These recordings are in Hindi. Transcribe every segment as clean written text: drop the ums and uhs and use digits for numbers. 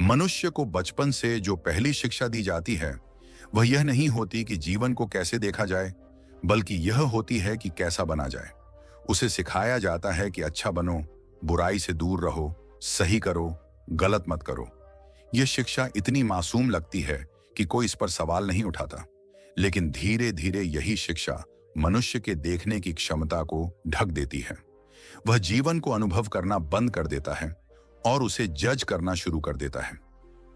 मनुष्य को बचपन से जो पहली शिक्षा दी जाती है वह यह नहीं होती कि जीवन को कैसे देखा जाए, बल्कि यह होती है कि कैसा बना जाए। उसे सिखाया जाता है कि अच्छा बनो, बुराई से दूर रहो, सही करो, गलत मत करो। यह शिक्षा इतनी मासूम लगती है कि कोई इस पर सवाल नहीं उठाता, लेकिन धीरे धीरे यही शिक्षा मनुष्य के देखने की क्षमता को ढक देती है। वह जीवन को अनुभव करना बंद कर देता है और उसे जज करना शुरू कर देता है।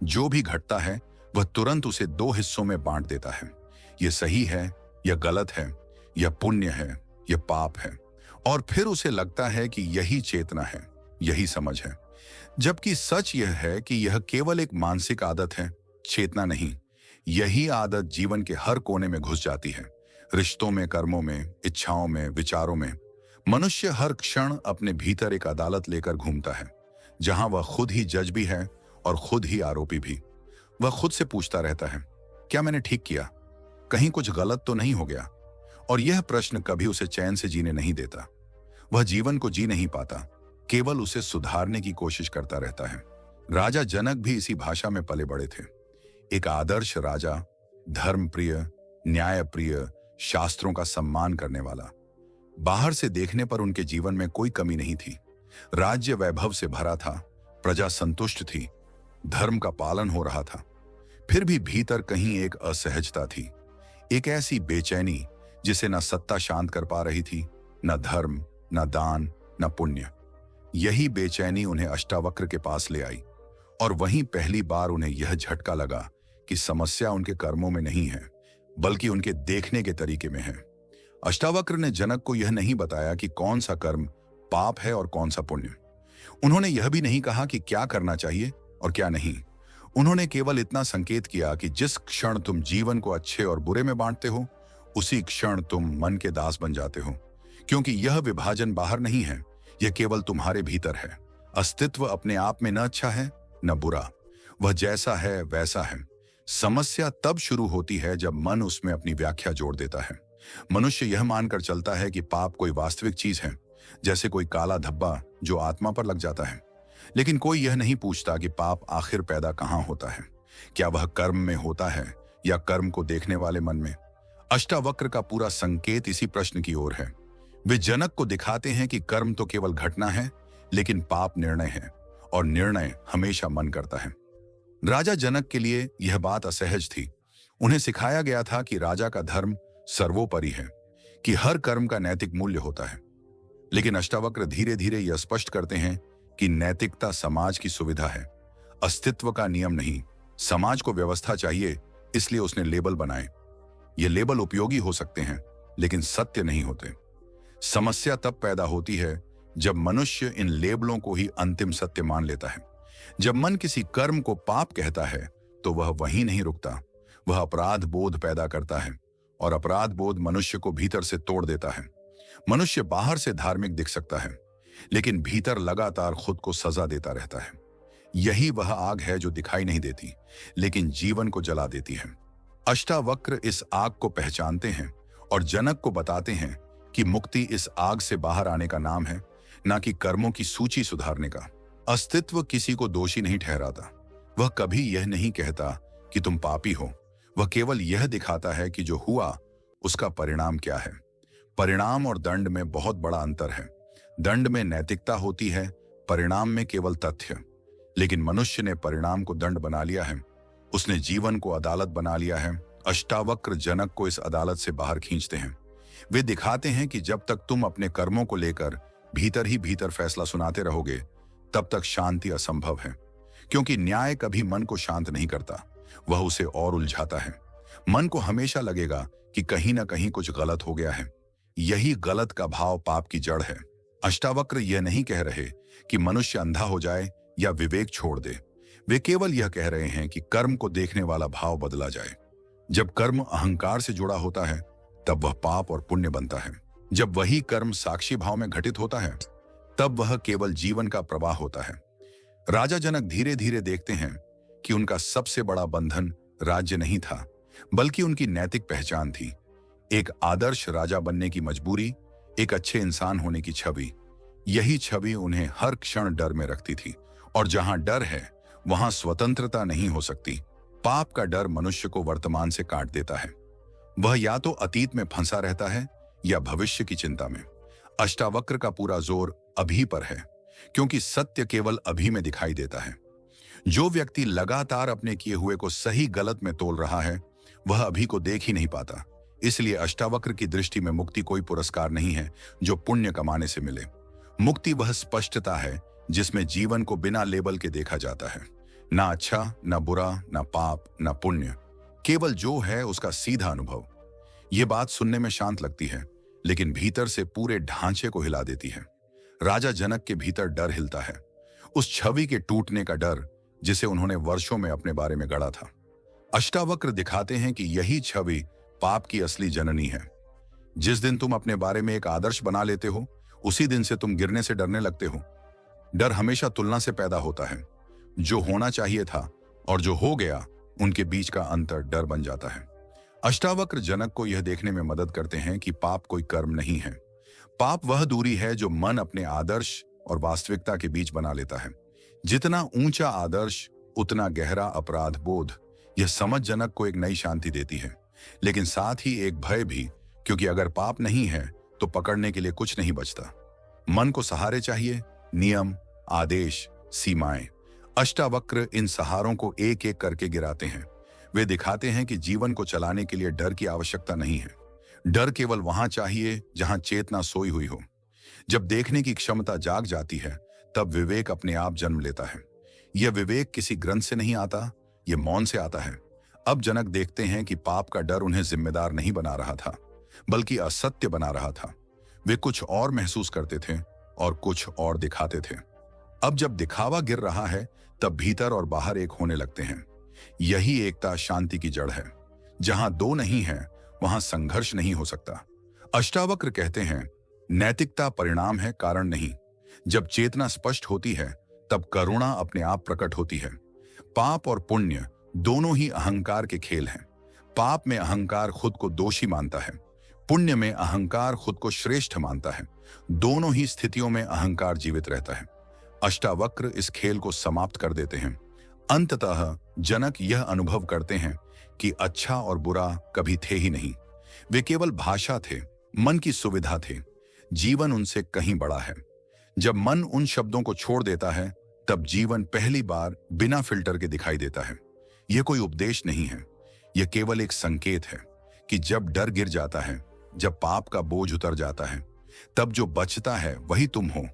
जो भी घटता है वह तुरंत उसे दो हिस्सों में बांट देता है। यह सही है, यह गलत है, यह पुण्य है, यह पाप है। और फिर उसे लगता है कि यही चेतना है, यही समझ है। जबकि सच यह है कि यह केवल एक मानसिक आदत है, चेतना नहीं। यही आदत जीवन के हर कोने में घुस जाती है, रिश्तों में, कर्मों में, इच्छाओं में, विचारों में। मनुष्य हर क्षण अपने भीतर एक अदालत लेकर घूमता है, जहां वह खुद ही जज भी है और खुद ही आरोपी भी। वह खुद से पूछता रहता है, क्या मैंने ठीक किया? कहीं कुछ गलत तो नहीं हो गया? और यह प्रश्न कभी उसे चैन से जीने नहीं देता। वह जीवन को जी नहीं पाता, केवल उसे सुधारने की कोशिश करता रहता है। राजा जनक भी इसी भाषा में पले बड़े थे। एक आदर्श राजा, धर्मप्रिय, न्यायप्रिय, शास्त्रों का सम्मान करने वाला। बाहर से देखने पर उनके जीवन में कोई कमी नहीं थी। राज्य वैभव से भरा था, प्रजा संतुष्ट थी, धर्म का पालन हो रहा था। फिर भी भीतर कहीं एक असहजता थी, एक ऐसी बेचैनी जिसे न सत्ता शांत कर पा रही थी, न धर्म, न दान, न पुण्य। यही बेचैनी उन्हें अष्टावक्र के पास ले आई, और वहीं पहली बार उन्हें यह झटका लगा कि समस्या उनके कर्मों में नहीं है, बल्कि उनके देखने के तरीके में है। अष्टावक्र ने जनक को यह नहीं बताया कि कौन सा कर्म पाप है और कौन सा पुण्य। उन्होंने यह भी नहीं कहा कि क्या करना चाहिए और क्या नहीं। उन्होंने केवल इतना संकेत किया कि जिस क्षण तुम जीवन को अच्छे और बुरे में बांटते हो, उसी क्षण तुम मन के दास बन जाते हो। क्योंकि यह विभाजन बाहर नहीं है, यह केवल तुम्हारे भीतर है। अस्तित्व अपने आप में न अच्छा है न बुरा, वह जैसा है वैसा है। समस्या तब शुरू होती है जब मन उसमें अपनी व्याख्या जोड़ देता है। मनुष्य यह मानकर चलता है कि पाप कोई वास्तविक चीज है, जैसे कोई काला धब्बा जो आत्मा पर लग जाता है। लेकिन कोई यह नहीं पूछता कि पाप आखिर पैदा कहां होता है। क्या वह कर्म में होता है या कर्म को देखने वाले मन में? अष्टावक्र का पूरा संकेत इसी प्रश्न की ओर है। वे जनक को दिखाते हैं कि कर्म तो केवल घटना है, लेकिन पाप निर्णय है, और निर्णय हमेशा मन करता है। राजा जनक के लिए यह बात असहज थी। उन्हें सिखाया गया था कि राजा का धर्म सर्वोपरि है, कि हर कर्म का नैतिक मूल्य होता है। लेकिन अष्टावक्र धीरे धीरे यह स्पष्ट करते हैं कि नैतिकता समाज की सुविधा है, अस्तित्व का नियम नहीं। समाज को व्यवस्था चाहिए, इसलिए उसने लेबल बनाए। ये लेबल उपयोगी हो सकते हैं, लेकिन सत्य नहीं होते। समस्या तब पैदा होती है जब मनुष्य इन लेबलों को ही अंतिम सत्य मान लेता है। जब मन किसी कर्म को पाप कहता है, तो वह वहीं नहीं रुकता, वह अपराध बोध पैदा करता है, और अपराध बोध मनुष्य को भीतर से तोड़ देता है। मनुष्य बाहर से धार्मिक दिख सकता है, लेकिन भीतर लगातार खुद को सजा देता रहता है। यही वह आग है जो दिखाई नहीं देती, लेकिन जीवन को जला देती है। अष्टावक्र इस आग को पहचानते हैं और जनक को बताते हैं कि मुक्ति इस आग से बाहर आने का नाम है, ना कि कर्मों की सूची सुधारने का। अस्तित्व किसी को दोषी नहीं ठहराता। वह कभी यह नहीं कहता कि तुम पापी हो। वह केवल यह दिखाता है कि जो हुआ उसका परिणाम क्या है। परिणाम और दंड में बहुत बड़ा अंतर है। दंड में नैतिकता होती है, परिणाम में केवल तथ्य। लेकिन मनुष्य ने परिणाम को दंड बना लिया है, उसने जीवन को अदालत बना लिया है। अष्टावक्र जनक को इस अदालत से बाहर खींचते हैं। वे दिखाते हैं कि जब तक तुम अपने कर्मों को लेकर भीतर ही भीतर फैसला सुनाते रहोगे, तब तक शांति असंभव है। क्योंकि न्याय कभी मन को शांत नहीं करता, वह उसे और उलझाता है। मन को हमेशा लगेगा कि कहीं ना कहीं कुछ गलत हो गया है। यही गलत का भाव पाप की जड़ है। अष्टावक्र यह नहीं कह रहे कि मनुष्य अंधा हो जाए या विवेक छोड़ दे। वे केवल यह कह रहे हैं कि कर्म को देखने वाला भाव बदला जाए। जब कर्म अहंकार से जुड़ा होता है, तब वह पाप और पुण्य बनता है। जब वही कर्म साक्षी भाव में घटित होता है, तब वह केवल जीवन का प्रवाह होता है। राजा जनक धीरे धीरे देखते हैं कि उनका सबसे बड़ा बंधन राज्य नहीं था, बल्कि उनकी नैतिक पहचान थी। एक आदर्श राजा बनने की मजबूरी, एक अच्छे इंसान होने की छवि। यही छवि उन्हें हर क्षण डर में रखती थी, और जहां डर है वहां स्वतंत्रता नहीं हो सकती। पाप का डर मनुष्य को वर्तमान से काट देता है। वह या तो अतीत में फंसा रहता है या भविष्य की चिंता में। अष्टावक्र का पूरा जोर अभी पर है, क्योंकि सत्य केवल अभी में दिखाई देता है। जो व्यक्ति लगातार अपने किए हुए को सही गलत में तोल रहा है, वह अभी को देख ही नहीं पाता। इसलिए अष्टावक्र की दृष्टि में मुक्ति कोई पुरस्कार नहीं है जो पुण्य कमाने से मिले। मुक्ति वह स्पष्टता है जिसमें जीवन को बिना लेबल के देखा जाता है। ना अच्छा, ना बुरा, ना पाप, ना पुण्य, केवल जो है उसका सीधा अनुभव। यह बात सुनने में शांत लगती है, लेकिन भीतर से पूरे ढांचे को हिला देती है। राजा जनक के भीतर डर हिलता है, उस छवि के टूटने का डर जिसे उन्होंने वर्षों में अपने बारे में गढ़ा था। अष्टावक्र दिखाते हैं कि यही छवि पाप की असली जननी है। जिस दिन तुम अपने बारे में एक आदर्श बना लेते हो, उसी दिन से तुम गिरने से डरने लगते हो। डर हमेशा तुलना से पैदा होता है। जो होना चाहिए था और जो हो गया, उनके बीच का अंतर डर बन जाता है। अष्टावक्र जनक को यह देखने में मदद करते हैं कि पाप कोई कर्म नहीं है। पाप वह दूरी है जो मन अपने आदर्श और वास्तविकता के बीच बना लेता है। जितना ऊंचा आदर्श, उतना गहरा अपराध बोध। यह समझ जनक को एक नई शांति देती है, लेकिन साथ ही एक भय भी, क्योंकि अगर पाप नहीं है तो पकड़ने के लिए कुछ नहीं बचता। मन को सहारे चाहिए, नियम, आदेश, सीमाएं। अष्टावक्र इन सहारों को एक एक करके गिराते हैं। वे दिखाते हैं कि जीवन को चलाने के लिए डर की आवश्यकता नहीं है। डर केवल वहां चाहिए जहां चेतना सोई हुई हो। जब देखने की क्षमता जाग जाती है, तब विवेक अपने आप जन्म लेता है। यह विवेक किसी ग्रंथ से नहीं आता, यह मौन से आता है। अब जनक देखते हैं कि पाप का डर उन्हें जिम्मेदार नहीं बना रहा था, बल्कि असत्य बना रहा था। वे कुछ और महसूस करते थे और कुछ और दिखाते थे। अब जब दिखावा गिर रहा है, तब भीतर और बाहर एक होने लगते हैं। यही एकता शांति की जड़ है। जहां दो नहीं है, वहां संघर्ष नहीं हो सकता। अष्टावक्र कहते हैं, नैतिकता परिणाम है, कारण नहीं। जब चेतना स्पष्ट होती है, तब करुणा अपने आप प्रकट होती है। पाप और पुण्य दोनों ही अहंकार के खेल हैं। पाप में अहंकार खुद को दोषी मानता है, पुण्य में अहंकार खुद को श्रेष्ठ मानता है। दोनों ही स्थितियों में अहंकार जीवित रहता है। अष्टावक्र इस खेल को समाप्त कर देते हैं। अंततः जनक यह अनुभव करते हैं कि अच्छा और बुरा कभी थे ही नहीं। वे केवल भाषा थे, मन की सुविधा थे। जीवन उनसे कहीं बड़ा है। जब मन उन शब्दों को छोड़ देता है, तब जीवन पहली बार बिना फिल्टर के दिखाई देता है। यह कोई उपदेश नहीं है, यह केवल एक संकेत है कि जब डर गिर जाता है, जब पाप का बोझ उतर जाता है, तब जो बचता है वही तुम हो,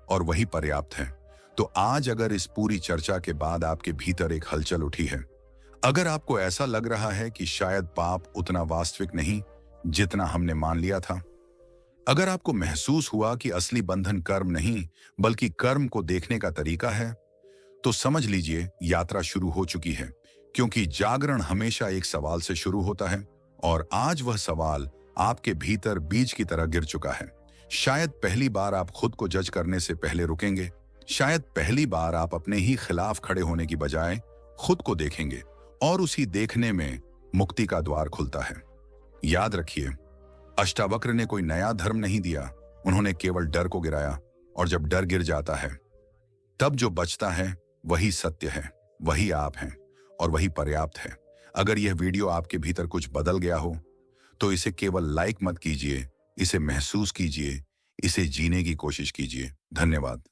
और वही पर्याप्त है। तो आज अगर इस पूरी चर्चा के बाद आपके भीतर एक हलचल उठी है, अगर आपको ऐसा लग रहा है कि शायद पाप उतना वास्तविक नहीं जितना हमने मान लिया था, अगर आपको महसूस हुआ कि असली बंधन कर्म नहीं बल्कि कर्म को देखने का तरीका है, तो समझ लीजिए यात्रा शुरू हो चुकी है। क्योंकि जागरण हमेशा एक सवाल से शुरू होता है, और आज वह सवाल आपके भीतर बीज की तरह गिर चुका है। शायद पहली बार आप खुद को जज करने से पहले रुकेंगे। शायद पहली बार आप अपने ही खिलाफ खड़े होने की बजाय खुद को देखेंगे, और उसी देखने में मुक्ति का द्वार खुलता है। याद रखिए, अष्टावक्र ने कोई नया धर्म नहीं दिया, उन्होंने केवल डर को गिराया। और जब डर गिर जाता है, तब जो बचता है वही सत्य है, वही आप हैं, और वही पर्याप्त है। अगर यह वीडियो आपके भीतर कुछ बदल गया हो, तो इसे केवल लाइक मत कीजिए, इसे महसूस कीजिए, इसे जीने की कोशिश कीजिए। धन्यवाद।